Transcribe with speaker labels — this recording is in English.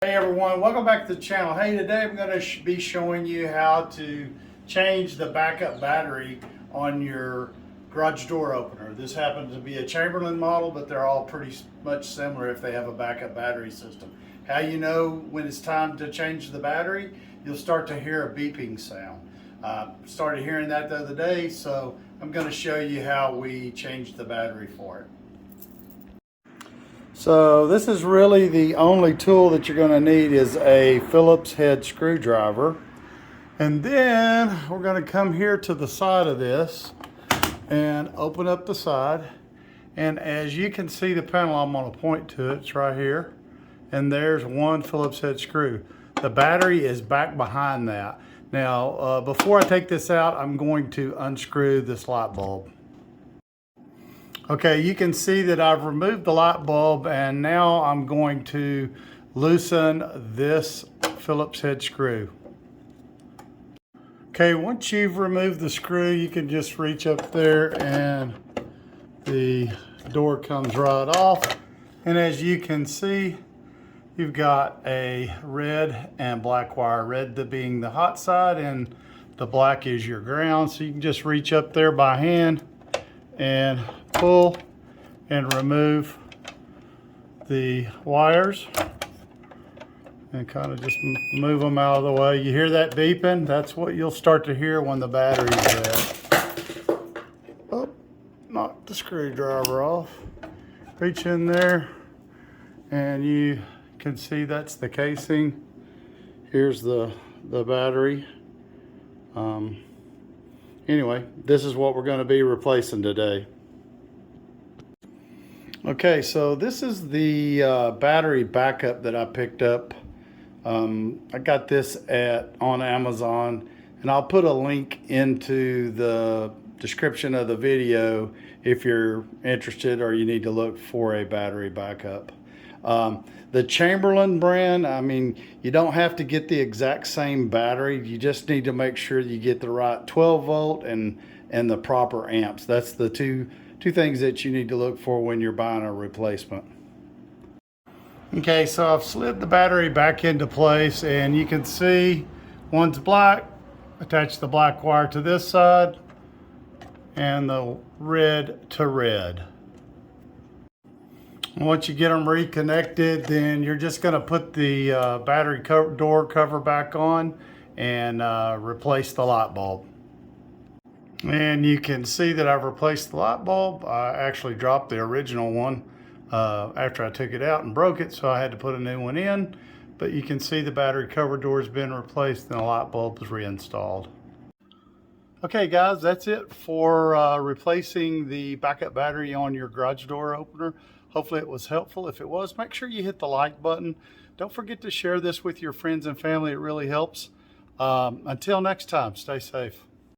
Speaker 1: Hey everyone, welcome back to the channel. Hey, today I'm going to be showing you how to change the backup battery on your garage door opener. This happens to be a Chamberlain model, but they're all pretty much similar if they have a backup battery system. How you know when it's time to change the battery? You'll start to hear a beeping sound. Started hearing that the other day, so I'm going to show you how we change the battery for it. So this is really the only tool that you're going to need is a Phillips head screwdriver. And then we're going to come here to the side of this and open up the side. And as you can see the panel, I'm going to point to it. It's right here. And there's one Phillips head screw. The battery is back behind that. Now, before I take this out, I'm going to unscrew this light bulb. Okay, you can see that I've removed the light bulb and now I'm going to loosen this Phillips head screw. Okay, once you've removed the screw, you can just reach up there and the door comes right off. And as you can see, you've got a red and black wire. Red being the hot side and the black is your ground. So you can just reach up there by hand and pull and remove the wires and kind of just move them out of the way. You hear that beeping? That's what you'll start to hear when the battery's dead. Oh, knock the screwdriver off. Reach in there and you can see that's the casing. Here's the battery. Anyway, this is what we're going to be replacing today. Okay, so this is the battery backup that I picked up. I got this on Amazon, and I'll put a link into the description of the video if you're interested or you need to look for a battery backup. The Chamberlain brand, I mean, you don't have to get the exact same battery. You just need to make sure you get the right 12 volt and the proper amps. That's the two things that you need to look for when you're buying a replacement. Okay, so I've slid the battery back into place and you can see one's black. Attach the black wire to this side and the red to red. Once you get them reconnected, then you're just going to put the battery door cover back on and replace the light bulb. And you can see that I've replaced the light bulb. I actually dropped the original one after I took it out and broke it, so I had to put a new one in. But you can see the battery cover door has been replaced and the light bulb is reinstalled. Okay guys, that's it for replacing the backup battery on your garage door opener. Hopefully it was helpful. If it was, make sure you hit the like button. Don't forget to share this with your friends and family. It really helps. Until next time, stay safe.